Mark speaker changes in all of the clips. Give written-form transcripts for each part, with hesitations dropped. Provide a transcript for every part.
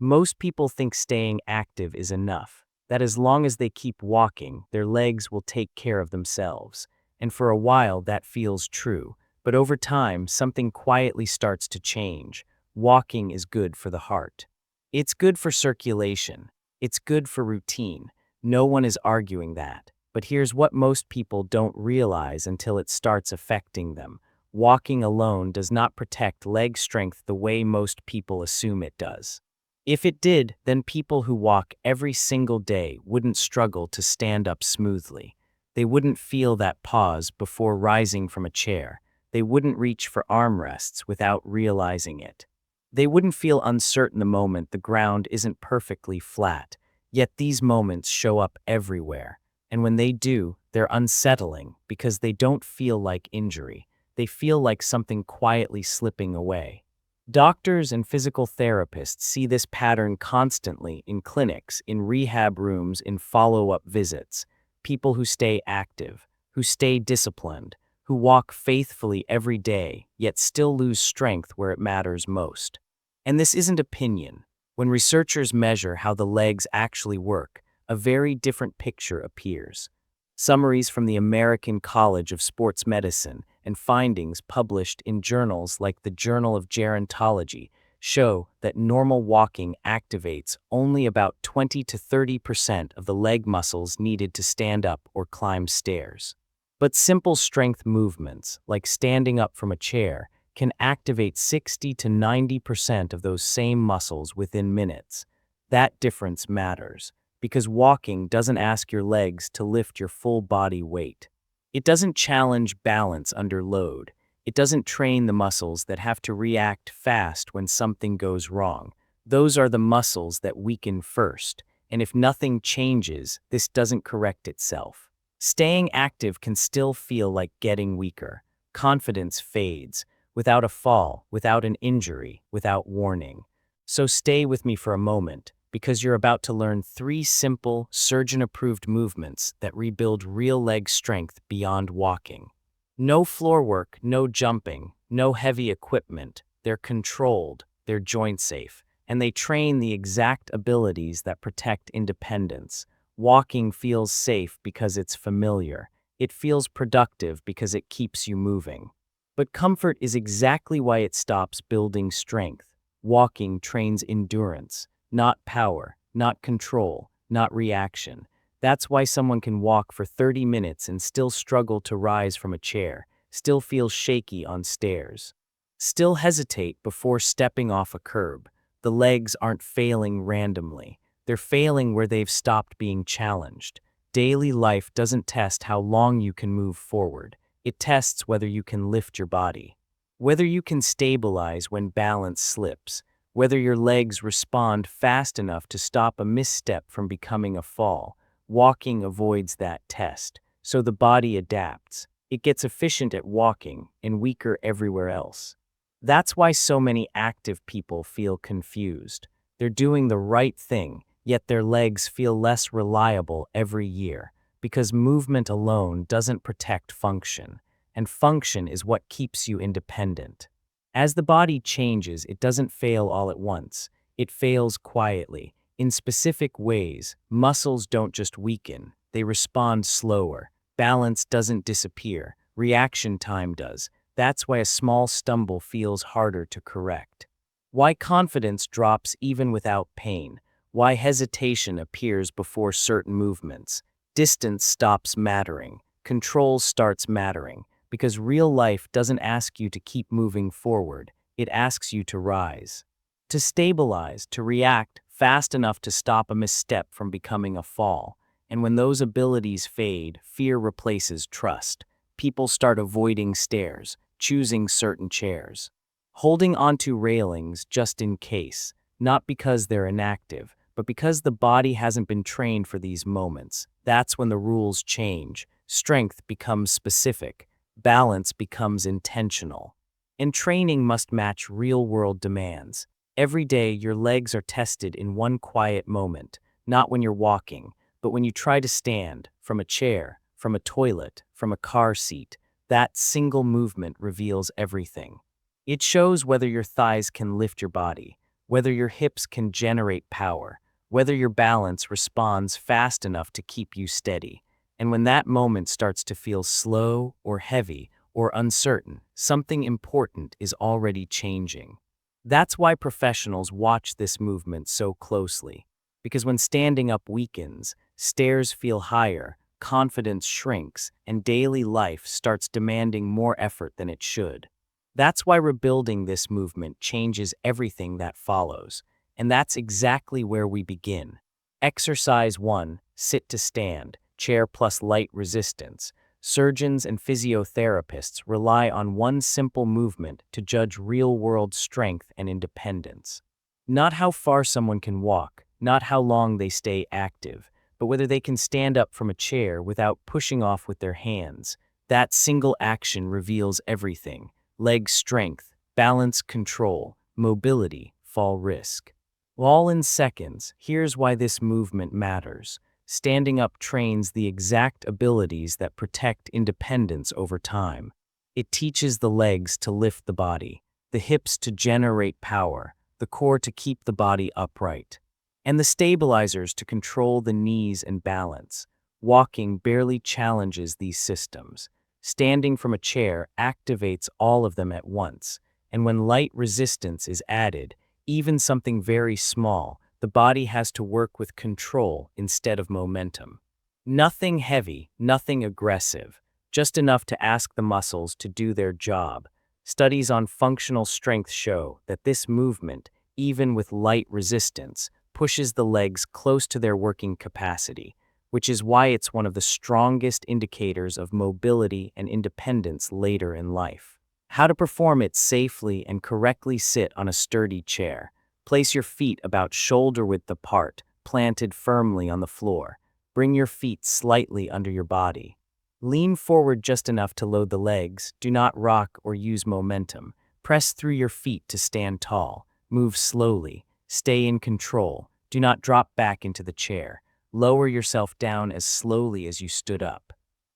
Speaker 1: Most people think staying active is enough, that as long as they keep walking, their legs will take care of themselves. And for a while, that feels true. But over time, something quietly starts to change. Walking is good for the heart. It's good for circulation. It's good for routine. No one is arguing that. But here's what most people don't realize until it starts affecting them. Walking alone does not protect leg strength the way most people assume it does. If it did, then people who walk every single day wouldn't struggle to stand up smoothly. They wouldn't feel that pause before rising from a chair. They wouldn't reach for armrests without realizing it. They wouldn't feel uncertain the moment the ground isn't perfectly flat. Yet these moments show up everywhere. And when they do, they're unsettling because they don't feel like injury. They feel like something quietly slipping away. Doctors and physical therapists see this pattern constantly in clinics, in rehab rooms, in follow-up visits. People who stay active, who stay disciplined, who walk faithfully every day, yet still lose strength where it matters most. And this isn't opinion. When researchers measure how the legs actually work, a very different picture appears. Summaries from the American College of Sports Medicine and findings published in journals like the Journal of Gerontology show that normal walking activates only about 20 to 30% of the leg muscles needed to stand up or climb stairs. But simple strength movements, like standing up from a chair, can activate 60 to 90% of those same muscles within minutes. That difference matters, because walking doesn't ask your legs to lift your full body weight. It doesn't challenge balance under load. It doesn't train the muscles that have to react fast when something goes wrong. Those are the muscles that weaken first, and if nothing changes, this doesn't correct itself. Staying active can still feel like getting weaker. Confidence fades, without a fall, without an injury, without warning. So stay with me for a moment, because you're about to learn 3 simple, surgeon-approved movements that rebuild real leg strength beyond walking. No floor work, no jumping, no heavy equipment. They're controlled, they're joint-safe, and they train the exact abilities that protect independence. Walking feels safe because it's familiar. It feels productive because it keeps you moving. But comfort is exactly why it stops building strength. Walking trains endurance. Not power, not control, not reaction. That's why someone can walk for 30 minutes and still struggle to rise from a chair, still feel shaky on stairs, still hesitate before stepping off a curb. The legs aren't failing randomly. They're failing where they've stopped being challenged. Daily life doesn't test how long you can move forward. It tests whether you can lift your body, whether you can stabilize when balance slips, whether your legs respond fast enough to stop a misstep from becoming a fall. Walking avoids that test, so the body adapts. It gets efficient at walking and weaker everywhere else. That's why so many active people feel confused. They're doing the right thing, yet their legs feel less reliable every year, because movement alone doesn't protect function, and function is what keeps you independent. As the body changes, it doesn't fail all at once. It fails quietly. In specific ways, muscles don't just weaken, they respond slower. Balance doesn't disappear, reaction time does. That's why a small stumble feels harder to correct. Why confidence drops even without pain. Why hesitation appears before certain movements. Distance stops mattering. Control starts mattering. Because real life doesn't ask you to keep moving forward, it asks you to rise, to stabilize, to react fast enough to stop a misstep from becoming a fall. And when those abilities fade, fear replaces trust. People start avoiding stairs, choosing certain chairs, holding onto railings just in case, not because they're inactive, but because the body hasn't been trained for these moments. That's when the rules change. Strength becomes specific. Balance becomes intentional. And training must match real-world demands. Every day, your legs are tested in one quiet moment, not when you're walking, but when you try to stand, from a chair, from a toilet, from a car seat. That single movement reveals everything. It shows whether your thighs can lift your body, whether your hips can generate power, whether your balance responds fast enough to keep you steady. And when that moment starts to feel slow or heavy or uncertain, something important is already changing. That's why professionals watch this movement so closely. Because when standing up weakens, stairs feel higher, confidence shrinks, and daily life starts demanding more effort than it should. That's why rebuilding this movement changes everything that follows. And that's exactly where we begin. Exercise 1, sit to stand, chair plus light resistance. Surgeons and physiotherapists rely on one simple movement to judge real-world strength and independence. Not how far someone can walk, not how long they stay active, but whether they can stand up from a chair without pushing off with their hands. That single action reveals everything: leg strength, balance control, mobility, fall risk. All in seconds. Here's why this movement matters. Standing up trains the exact abilities that protect independence over time. It teaches the legs to lift the body, the hips to generate power, the core to keep the body upright, and the stabilizers to control the knees and balance. Walking barely challenges these systems. Standing from a chair activates all of them at once, and when light resistance is added, even something very small, the body has to work with control instead of momentum. Nothing heavy, nothing aggressive, just enough to ask the muscles to do their job. Studies on functional strength show that this movement, even with light resistance, pushes the legs close to their working capacity, which is why it's one of the strongest indicators of mobility and independence later in life. How to perform it safely and correctly: sit on a sturdy chair. Place your feet about shoulder width apart, planted firmly on the floor. Bring your feet slightly under your body. Lean forward just enough to load the legs. Do not rock or use momentum. Press through your feet to stand tall. Move slowly. Stay in control. Do not drop back into the chair. Lower yourself down as slowly as you stood up.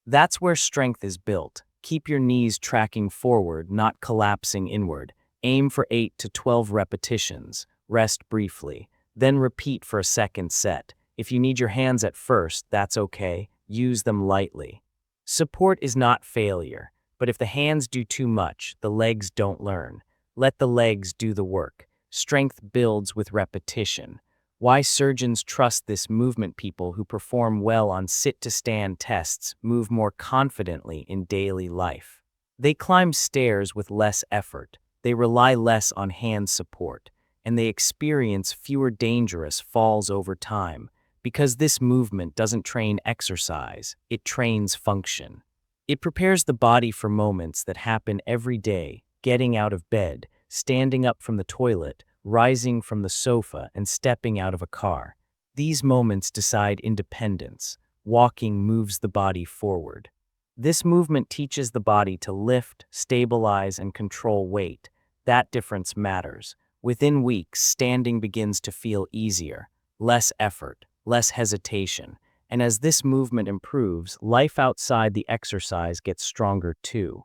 Speaker 1: That's where strength is built. Keep your knees tracking forward, not collapsing inward. Aim for 8 to 12 repetitions. Rest briefly. Then repeat for a second set. If you need your hands at first, that's okay. Use them lightly. Support is not failure, but if the hands do too much, the legs don't learn. Let the legs do the work. Strength builds with repetition. Why surgeons trust this movement: people who perform well on sit-to-stand tests move more confidently in daily life. They climb stairs with less effort, they rely less on hand support, and they experience fewer dangerous falls over time, because this movement doesn't train exercise, it trains function. It prepares the body for moments that happen every day: getting out of bed, standing up from the toilet, rising from the sofa, and stepping out of a car. These moments decide independence. Walking moves the body forward. This movement teaches the body to lift, stabilize, and control weight. That difference matters. Within weeks, standing begins to feel easier, less effort, less hesitation. And as this movement improves, life outside the exercise gets stronger too.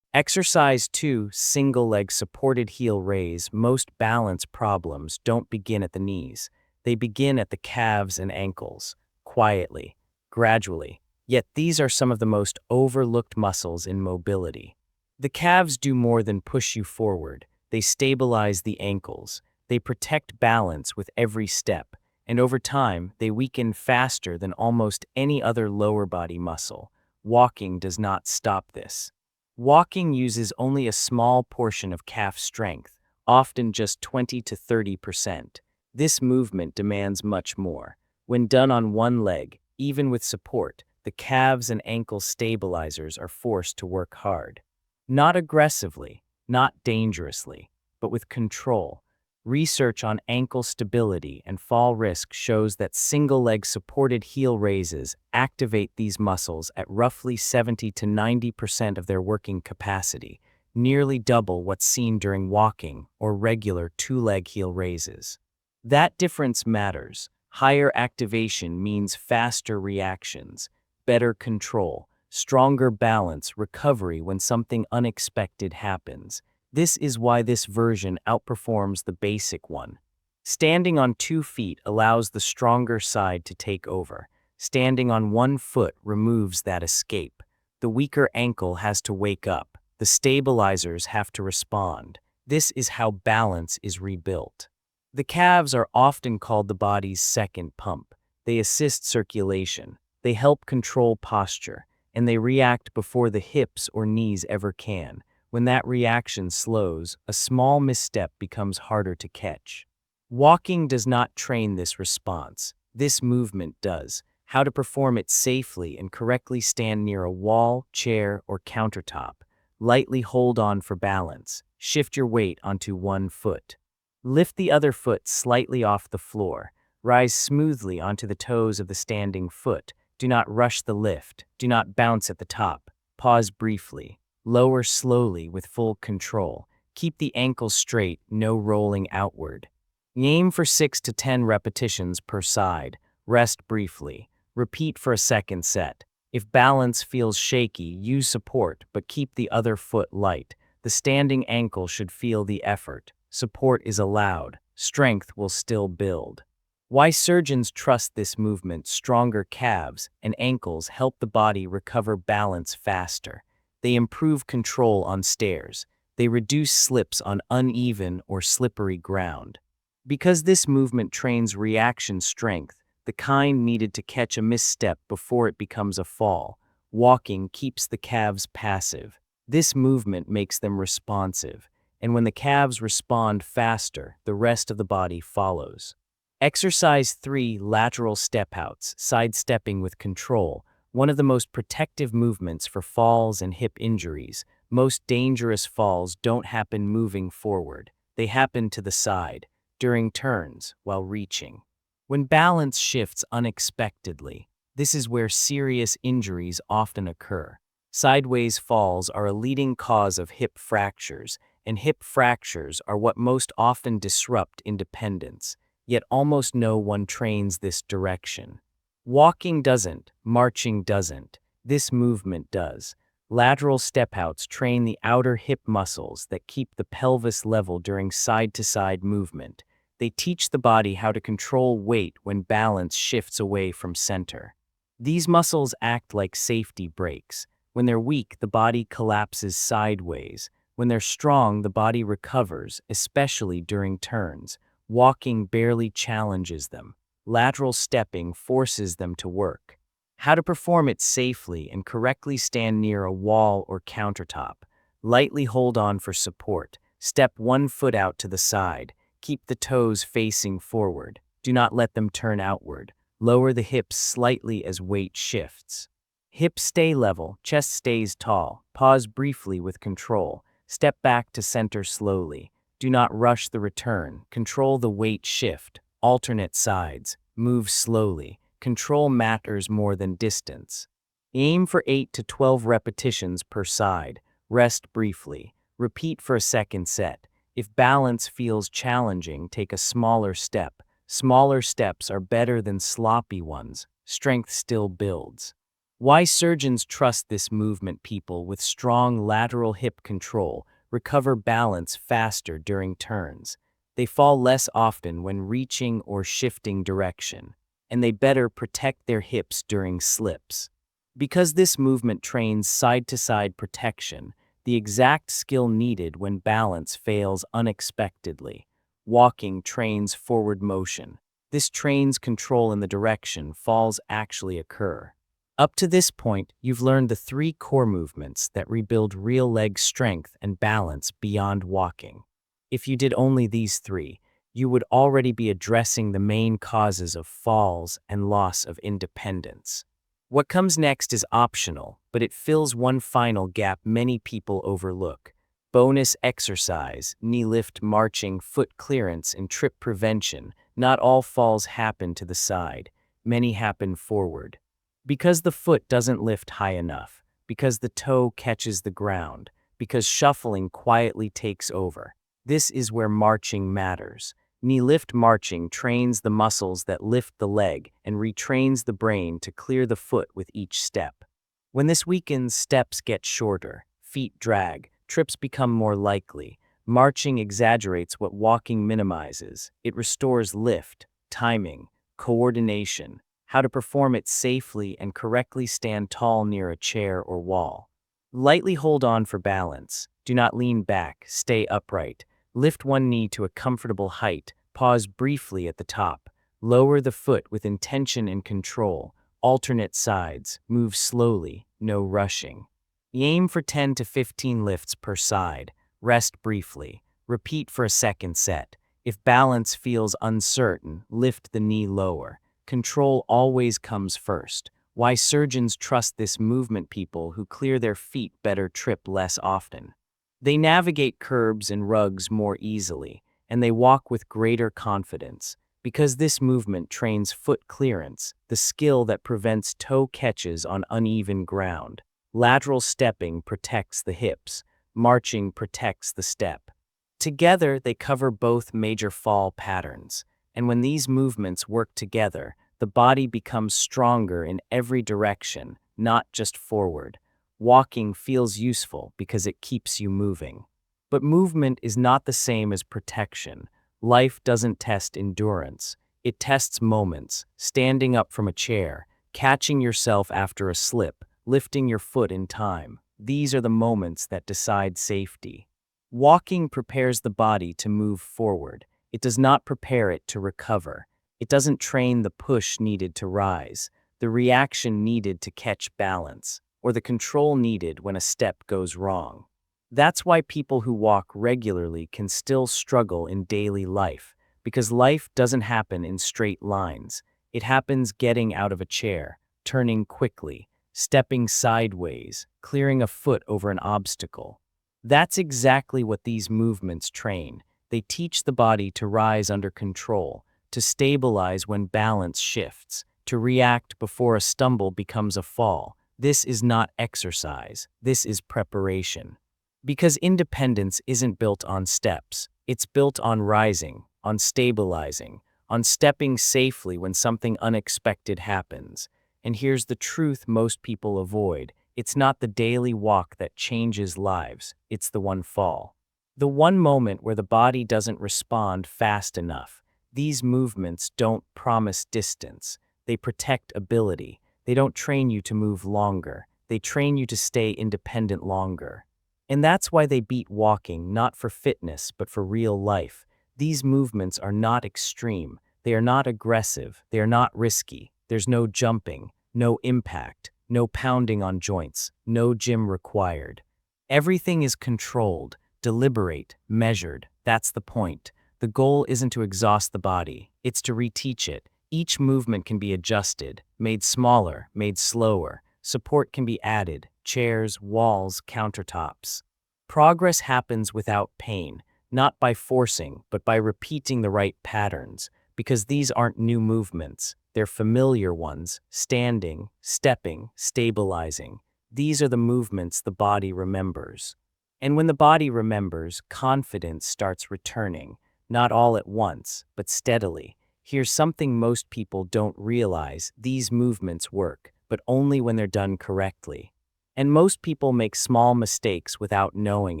Speaker 1: Exercise 2, single leg supported heel raise. Most balance problems don't begin at the knees. They begin at the calves and ankles, quietly, gradually. Yet these are some of the most overlooked muscles in mobility. The calves do more than push you forward. They stabilize the ankles. They protect balance with every step. And over time, they weaken faster than almost any other lower body muscle. Walking does not stop this. Walking uses only a small portion of calf strength, often just 20 to 30%. This movement demands much more. When done on one leg, even with support, the calves and ankle stabilizers are forced to work hard. Not aggressively, not dangerously, but with control. Research on ankle stability and fall risk shows that single-leg supported heel raises activate these muscles at roughly 70 to 90% of their working capacity, nearly double what's seen during walking or regular two-leg heel raises. That difference matters. Higher activation means faster reactions, better control, stronger balance, recovery when something unexpected happens. This is why this version outperforms the basic one. Standing on 2 feet allows the stronger side to take over. Standing on 1 foot removes that escape. The weaker ankle has to wake up. The stabilizers have to respond. This is how balance is rebuilt. The calves are often called the body's second pump. They assist circulation, they help control posture, and they react before the hips or knees ever can. When that reaction slows, a small misstep becomes harder to catch. Walking does not train this response. This movement does. How to perform it safely and correctly: stand near a wall, chair, or countertop. Lightly hold on for balance. Shift your weight onto 1 foot. Lift the other foot slightly off the floor. Rise smoothly onto the toes of the standing foot. Do not rush the lift. Do not bounce at the top. Pause briefly. Lower slowly with full control. Keep the ankles straight, no rolling outward. Aim for 6 to 10 repetitions per side. Rest briefly. Repeat for a second set. If balance feels shaky, use support, but keep the other foot light. The standing ankle should feel the effort. Support is allowed. Strength will still build. Why surgeons trust this movement: stronger calves and ankles help the body recover balance faster. They improve control on stairs. They reduce slips on uneven or slippery ground. Because this movement trains reaction strength, the kind needed to catch a misstep before it becomes a fall. Walking keeps the calves passive. This movement makes them responsive, and when the calves respond faster, the rest of the body follows. Exercise 3: lateral step-outs, sidestepping with control, one of the most protective movements for falls and hip injuries. Most dangerous falls don't happen moving forward. They happen to the side, during turns, while reaching. When balance shifts unexpectedly, this is where serious injuries often occur. Sideways falls are a leading cause of hip fractures, and hip fractures are what most often disrupt independence, yet almost no one trains this direction. Walking doesn't, marching doesn't, this movement does. Lateral step-outs train the outer hip muscles that keep the pelvis level during side-to-side movement. They teach the body how to control weight when balance shifts away from center. These muscles act like safety brakes. When they're weak, the body collapses sideways. When they're strong, the body recovers, especially during turns. Walking barely challenges them. Lateral stepping forces them to work. How to perform it safely and correctly: stand near a wall or countertop. Lightly hold on for support. Step 1 foot out to the side. Keep the toes facing forward. Do not let them turn outward. Lower the hips slightly as weight shifts. Hips stay level, chest stays tall. Pause briefly with control. Step back to center slowly. Do not rush the return. Control the weight shift. Alternate sides. Move slowly. Control matters more than distance. Aim for 8 to 12 repetitions per side. Rest briefly. Repeat for a second set. If balance feels challenging, take a smaller step. Smaller steps are better than sloppy ones. Strength still builds. Why surgeons trust this movement: people with strong lateral hip control recover balance faster during turns. They fall less often when reaching or shifting direction, and they better protect their hips during slips. Because this movement trains side-to-side protection, the exact skill needed when balance fails unexpectedly. Walking trains forward motion. This trains control in the direction falls actually occur. Up to this point, you've learned the 3 core movements that rebuild real leg strength and balance beyond walking. If you did only these 3, you would already be addressing the main causes of falls and loss of independence. What comes next is optional, but it fills one final gap many people overlook: bonus exercise, knee lift, marching, foot clearance, and trip prevention. Not all falls happen to the side. Many happen forward. Because the foot doesn't lift high enough, because the toe catches the ground, because shuffling quietly takes over. This is where marching matters. Knee lift marching trains the muscles that lift the leg and retrains the brain to clear the foot with each step. When this weakens, steps get shorter, feet drag, trips become more likely. Marching exaggerates what walking minimizes. It restores lift, timing, coordination, how to perform it safely and correctly stand tall near a chair or wall. Lightly hold on for balance. Do not lean back, stay upright. Lift one knee to a comfortable height, pause briefly at the top. Lower the foot with intention and control. Alternate sides, move slowly, no rushing. Aim for 10 to 15 lifts per side. Rest briefly. Repeat for a second set. If balance feels uncertain, lift the knee lower. Control always comes first. Why surgeons trust this movement: people who clear their feet better trip less often. They navigate curbs and rugs more easily, and they walk with greater confidence, because this movement trains foot clearance, the skill that prevents toe catches on uneven ground. Lateral stepping protects the hips, marching protects the step. Together, they cover both major fall patterns, and when these movements work together, the body becomes stronger in every direction, not just forward. Walking feels useful because it keeps you moving. But movement is not the same as protection. Life doesn't test endurance. It tests moments, standing up from a chair, catching yourself after a slip, lifting your foot in time. These are the moments that decide safety. Walking prepares the body to move forward. It does not prepare it to recover. It doesn't train the push needed to rise, the reaction needed to catch balance, or the control needed when a step goes wrong. That's why people who walk regularly can still struggle in daily life, because life doesn't happen in straight lines. It happens getting out of a chair, turning quickly, stepping sideways, clearing a foot over an obstacle. That's exactly what these movements train. They teach the body to rise under control, to stabilize when balance shifts, to react before a stumble becomes a fall. This is not exercise, this is preparation. Because independence isn't built on steps, it's built on rising, on stabilizing, on stepping safely when something unexpected happens. And here's the truth most people avoid: it's not the daily walk that changes lives, it's the one fall. The one moment where the body doesn't respond fast enough. These movements don't promise distance, they protect ability. They don't train you to move longer, they train you to stay independent longer. And that's why they beat walking, not for fitness, but for real life. These movements are not extreme, they are not aggressive, they are not risky. There's no jumping, no impact, no pounding on joints, no gym required. Everything is controlled, deliberate, measured. That's the point. The goal isn't to exhaust the body, it's to reteach it. Each movement can be adjusted, made smaller, made slower. Support can be added: chairs, walls, countertops. Progress happens without pain, not by forcing, but by repeating the right patterns, because these aren't new movements. They're familiar ones: standing, stepping, stabilizing. These are the movements the body remembers. And when the body remembers, confidence starts returning, not all at once, but steadily. Here's something most people don't realize: these movements work, but only when they're done correctly. And most people make small mistakes without knowing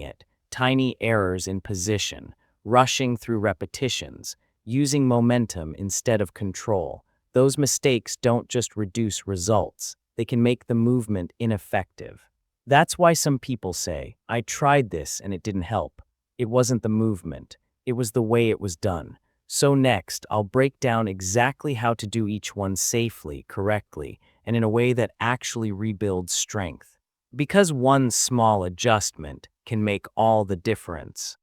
Speaker 1: it, tiny errors in position, rushing through repetitions, using momentum instead of control. Those mistakes don't just reduce results, they can make the movement ineffective. That's why some people say, "I tried this and it didn't help." It wasn't the movement, it was the way it was done. So next, I'll break down exactly how to do each one safely, correctly, and in a way that actually rebuilds strength. Because one small adjustment can make all the difference.